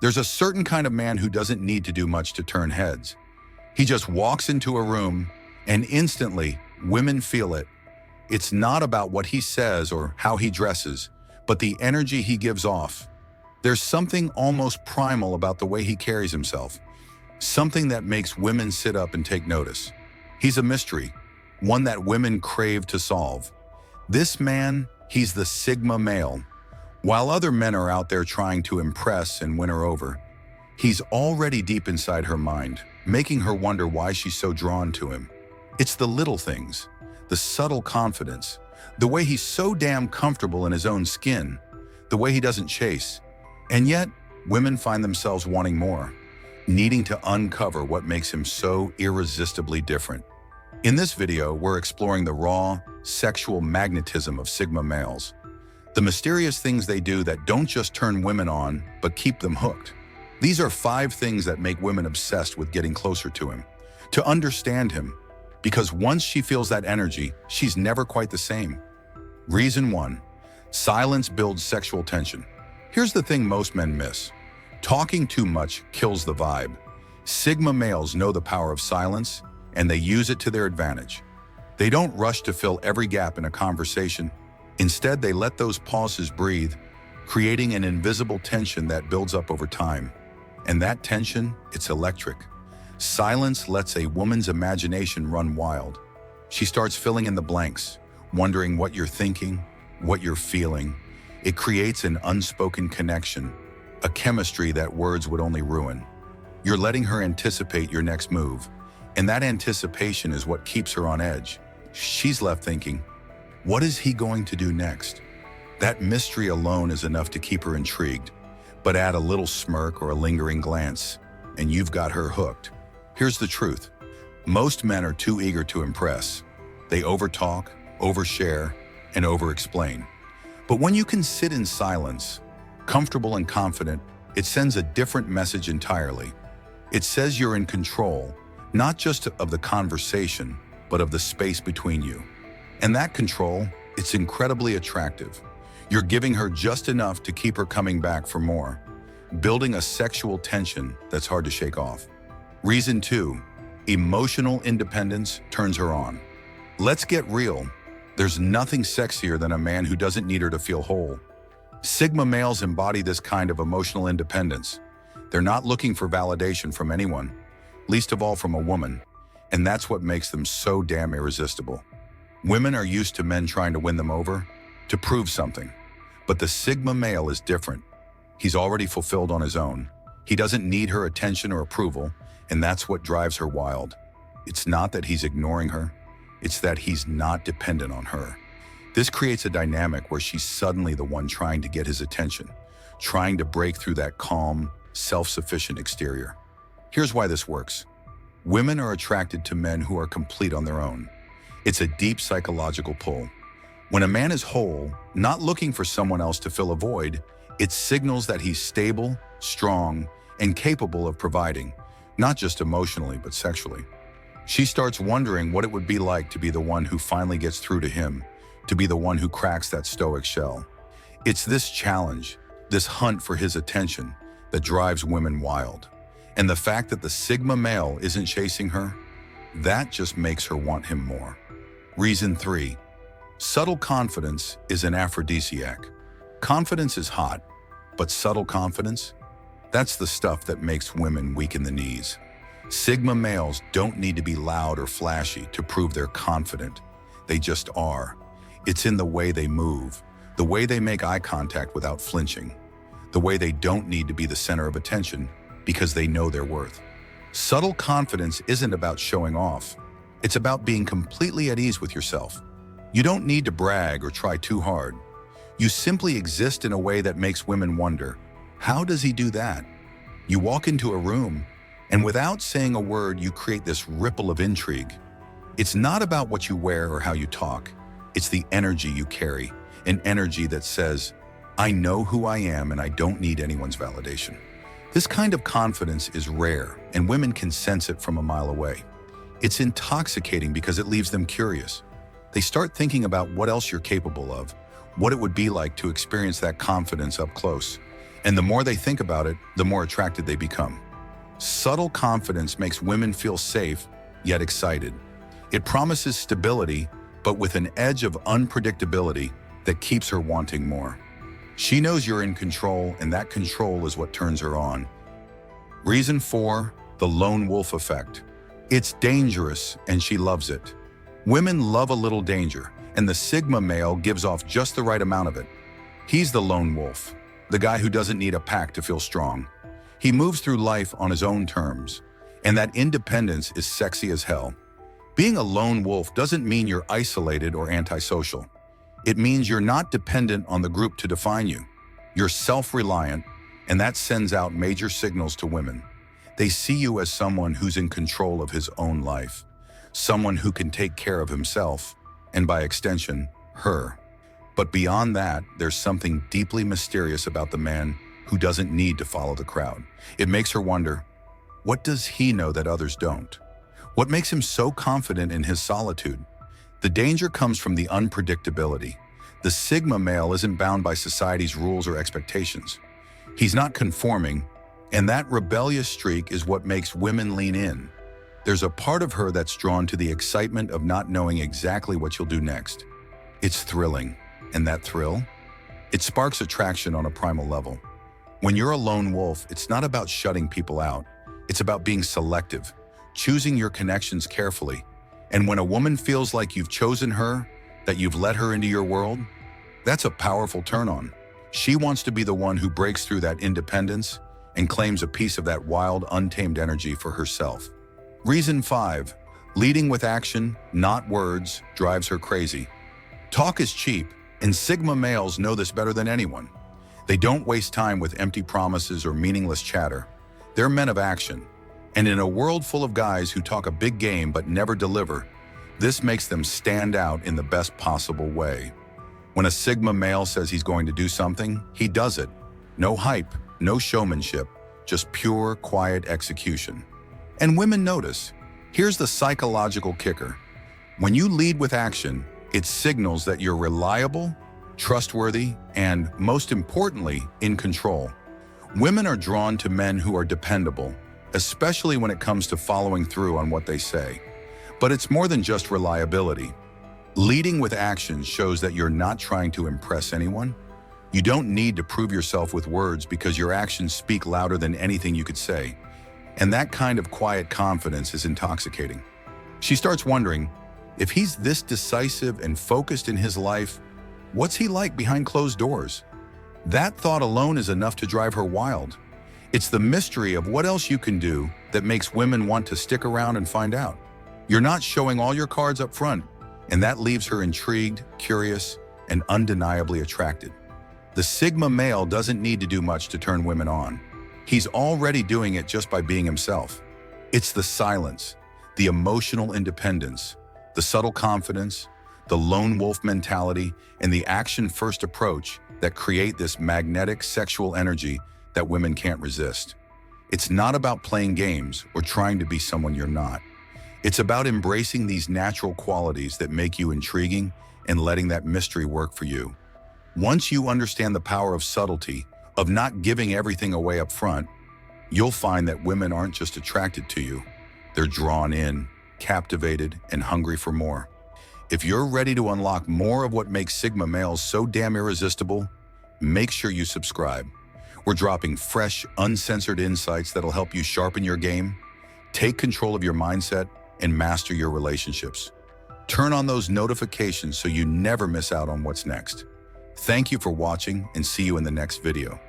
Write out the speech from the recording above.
There's a certain kind of man who doesn't need to do much to turn heads. He just walks into a room and instantly women feel it. It's not about what he says or how he dresses, but the energy he gives off. There's something almost primal about the way he carries himself, something that makes women sit up and take notice. He's a mystery, one that women crave to solve. This man, he's the Sigma male. While other men are out there trying to impress and win her over, he's already deep inside her mind, making her wonder why she's so drawn to him. It's the little things, the subtle confidence, the way he's so damn comfortable in his own skin, the way he doesn't chase. And yet, women find themselves wanting more, needing to uncover what makes him so irresistibly different. In this video, we're exploring the raw, sexual magnetism of Sigma males, the mysterious things they do that don't just turn women on, but keep them hooked. These are 5 things that make women obsessed with getting closer to him, to understand him, because once she feels that energy, she's never quite the same. Reason 1, silence builds sexual tension. Here's the thing most men miss. Talking too much kills the vibe. Sigma males know the power of silence, and they use it to their advantage. They don't rush to fill every gap in a conversation. Instead, they let those pauses breathe, creating an invisible tension that builds up over time. And that tension, it's electric. Silence lets a woman's imagination run wild. She starts filling in the blanks, wondering what you're thinking, what you're feeling. It creates an unspoken connection, a chemistry that words would only ruin. You're letting her anticipate your next move, and that anticipation is what keeps her on edge. She's left thinking, what is he going to do next? That mystery alone is enough to keep her intrigued, but add a little smirk or a lingering glance, and you've got her hooked. Here's the truth. Most men are too eager to impress. They overtalk, overshare, and overexplain. But when you can sit in silence, comfortable and confident, it sends a different message entirely. It says you're in control, not just of the conversation, but of the space between you. And that control, it's incredibly attractive. You're giving her just enough to keep her coming back for more, building a sexual tension that's hard to shake off. Reason 2, emotional independence turns her on. Let's get real. There's nothing sexier than a man who doesn't need her to feel whole. Sigma males embody this kind of emotional independence. They're not looking for validation from anyone, least of all from a woman, and that's what makes them so damn irresistible. Women are used to men trying to win them over, to prove something. But the Sigma male is different. He's already fulfilled on his own. He doesn't need her attention or approval, and that's what drives her wild. It's not that he's ignoring her, it's that he's not dependent on her. This creates a dynamic where she's suddenly the one trying to get his attention, trying to break through that calm, self-sufficient exterior. Here's why this works. Women are attracted to men who are complete on their own. It's a deep psychological pull. When a man is whole, not looking for someone else to fill a void, it signals that he's stable, strong, and capable of providing, not just emotionally, but sexually. She starts wondering what it would be like to be the one who finally gets through to him, to be the one who cracks that stoic shell. It's this challenge, this hunt for his attention, that drives women wild. And the fact that the Sigma male isn't chasing her, that just makes her want him more. Reason 3, subtle confidence is an aphrodisiac. Confidence is hot, but subtle confidence? That's the stuff that makes women weak in the knees. Sigma males don't need to be loud or flashy to prove they're confident. They just are. It's in the way they move, the way they make eye contact without flinching, the way they don't need to be the center of attention because they know their worth. Subtle confidence isn't about showing off. It's about being completely at ease with yourself. You don't need to brag or try too hard. You simply exist in a way that makes women wonder, how does he do that? You walk into a room, and without saying a word, you create this ripple of intrigue. It's not about what you wear or how you talk. It's the energy you carry, an energy that says, I know who I am and I don't need anyone's validation. This kind of confidence is rare, and women can sense it from a mile away. It's intoxicating because it leaves them curious. They start thinking about what else you're capable of, what it would be like to experience that confidence up close. And the more they think about it, the more attracted they become. Subtle confidence makes women feel safe, yet excited. It promises stability, but with an edge of unpredictability that keeps her wanting more. She knows you're in control, and that control is what turns her on. Reason 4, the lone wolf effect. It's dangerous, and she loves it. Women love a little danger, and the Sigma male gives off just the right amount of it. He's the lone wolf, the guy who doesn't need a pack to feel strong. He moves through life on his own terms, and that independence is sexy as hell. Being a lone wolf doesn't mean you're isolated or antisocial. It means you're not dependent on the group to define you. You're self-reliant, and that sends out major signals to women. They see you as someone who's in control of his own life, someone who can take care of himself, and by extension, her. But beyond that, there's something deeply mysterious about the man who doesn't need to follow the crowd. It makes her wonder, what does he know that others don't? What makes him so confident in his solitude? The danger comes from the unpredictability. The Sigma male isn't bound by society's rules or expectations. He's not conforming, and that rebellious streak is what makes women lean in. There's a part of her that's drawn to the excitement of not knowing exactly what you'll do next. It's thrilling, and that thrill? It sparks attraction on a primal level. When you're a lone wolf, it's not about shutting people out. It's about being selective, choosing your connections carefully. And when a woman feels like you've chosen her, that you've let her into your world, that's a powerful turn-on. She wants to be the one who breaks through that independence and claims a piece of that wild, untamed energy for herself. Reason 5, leading with action, not words, drives her crazy. Talk is cheap, and Sigma males know this better than anyone. They don't waste time with empty promises or meaningless chatter. They're men of action. And in a world full of guys who talk a big game but never deliver, this makes them stand out in the best possible way. When a Sigma male says he's going to do something, he does it. No hype, no showmanship, just pure, quiet execution. And women notice. Here's the psychological kicker. When you lead with action, it signals that you're reliable, trustworthy, and, most importantly, in control. Women are drawn to men who are dependable, especially when it comes to following through on what they say. But it's more than just reliability. Leading with action shows that you're not trying to impress anyone. You don't need to prove yourself with words because your actions speak louder than anything you could say. And that kind of quiet confidence is intoxicating. She starts wondering, if he's this decisive and focused in his life, what's he like behind closed doors? That thought alone is enough to drive her wild. It's the mystery of what else you can do that makes women want to stick around and find out. You're not showing all your cards up front, and that leaves her intrigued, curious, and undeniably attracted. The Sigma male doesn't need to do much to turn women on. He's already doing it just by being himself. It's the silence, the emotional independence, the subtle confidence, the lone wolf mentality, and the action-first approach that create this magnetic sexual energy that women can't resist. It's not about playing games or trying to be someone you're not. It's about embracing these natural qualities that make you intriguing and letting that mystery work for you. Once you understand the power of subtlety, of not giving everything away up front, you'll find that women aren't just attracted to you. They're drawn in, captivated, and hungry for more. If you're ready to unlock more of what makes Sigma males so damn irresistible, make sure you subscribe. We're dropping fresh, uncensored insights that'll help you sharpen your game, take control of your mindset, and master your relationships. Turn on those notifications so you never miss out on what's next. Thank you for watching, and see you in the next video.